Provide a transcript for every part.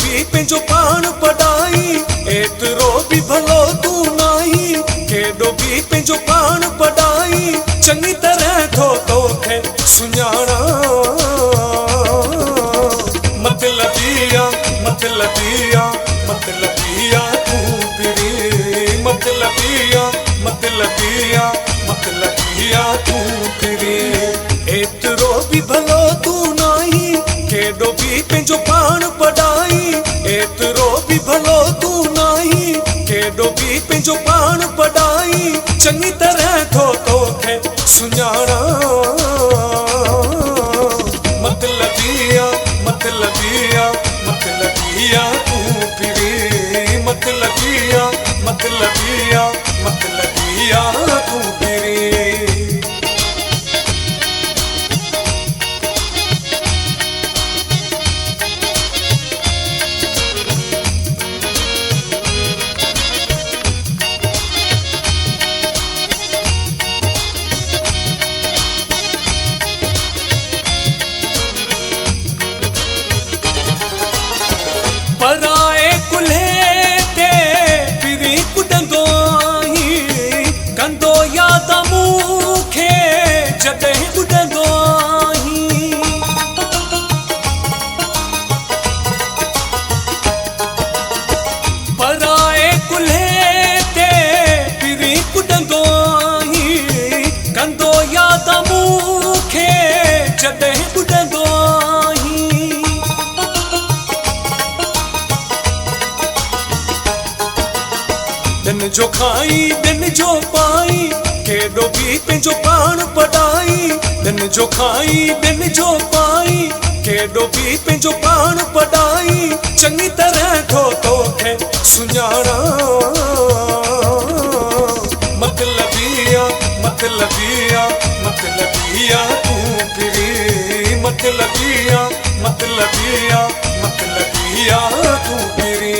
भी पंहिंजो पाण पढ़ाई एतिरो भी भलो तू नाही केॾो भी पंहिंजो पाण पढ़ाई चङी तरह थो तोखे सुञाणा मतलबिया मतलबिया मतलबिया तू पिरी मतलबिया मतलबिया मतलबिया तू पिरी एतिरो भी भलो तू नाही केॾो भी पंहिंजो पाण पढ़ाई एतिरो भी भलो तू नाही केॾो भी पंहिंजो पाण पढ़ाई चङी तरह थो तोखे सुञाणा मतलबिया मतलबिया मतलबिया तू पिरी मतलबिया मतलबिया मतलबिया तू पिरी पराए कुल्हे ते फिरी कुॾंदो आहीं कंदो याद मूंखे जॾहिं ॿुधंदो आहीं पराए कुल्हे ते फिरी कुॾंदो आहीं कंदो याद मूंखे जॾहिं ॿुधंदो दिन जो खाई दिन जो पाई केॾो भी पंहिंजो पाण पढ़ाई दिन जो खाई दिन जो पाई केॾो भी पंहिंजो पाण पढ़ाई चङी तरह थो तोखे सुञाणा मतलबिया मतलबिया मतलबिया तू पिरी मतलबिया मतलबिया मतलबिया तू पिरी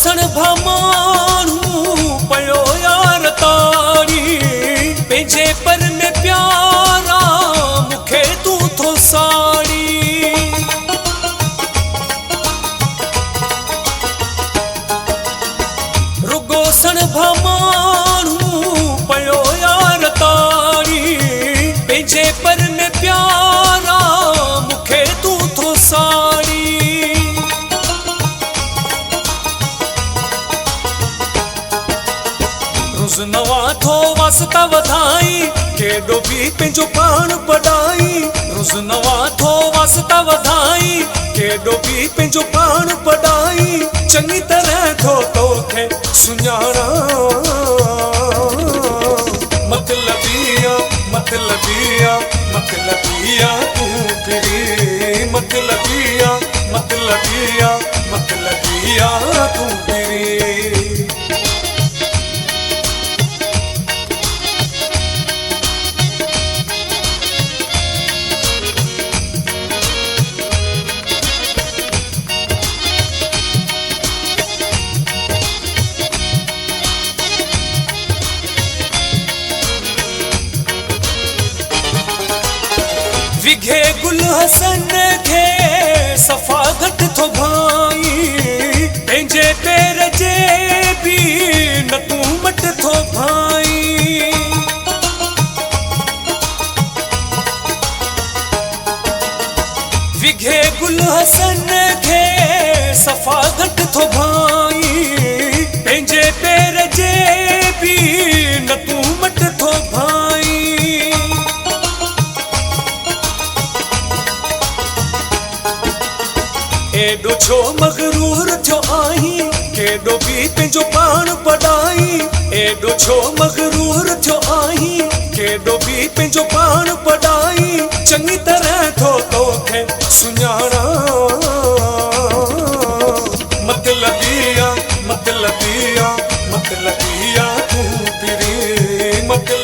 सण भमाणू पयो यार तारी पंहिंजे पर में प्यारा मूंखे तू थो साड़ी रुगो सण भमाणू पयो यार तारी पंहिंजे पर में प्यारा मूंखे तू थो साड़ी रोज़ नवा थो वास्ता वधाई केॾो भी पंहिंजो पाण पढ़ाई रोज़ नवा थो वास्ता वधाई केॾो भी पंहिंजो पाण पढ़ाई चङी तरह थो तोखे सुञाणा मतलबिया मतलबिया मतलबिया तू पिरी मतलबिया मतलबिया मतलबिया तू पिरी विघे गुल हसन खे सफ़ा घटि थो भाई पंहिंजे पेर जे भी न तूं मट थो भाई विघे गुल हसन खे सफ़ा घटि थो भाई पंहिंजे पेर जे भी न तूं मट थो भाई एॾो छो मगरूर थियो आहीं केॾो भी पंहिंजो पाण पढ़ाई एॾो छो मगरूर थियो आहीं केॾो भी पंहिंजो पाण पढ़ाई चङी तरह थो तोखे सुञाणा मतलबिया मतलबिया मतलबिया तू पिरी मतलबिया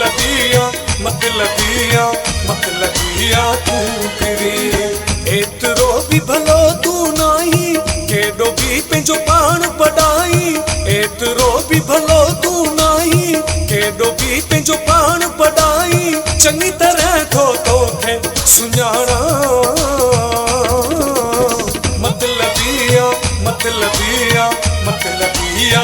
मतलबिया तू फिरी एतिरो भी भलो तू नाही केॾो भी पंहिंजो पाण बड़ाई एतिरो भी भलो तू नाही केॾो भी पंहिंजो पाण बड़ाई चङी तरह थो तोखे सुञाणा मतलबिया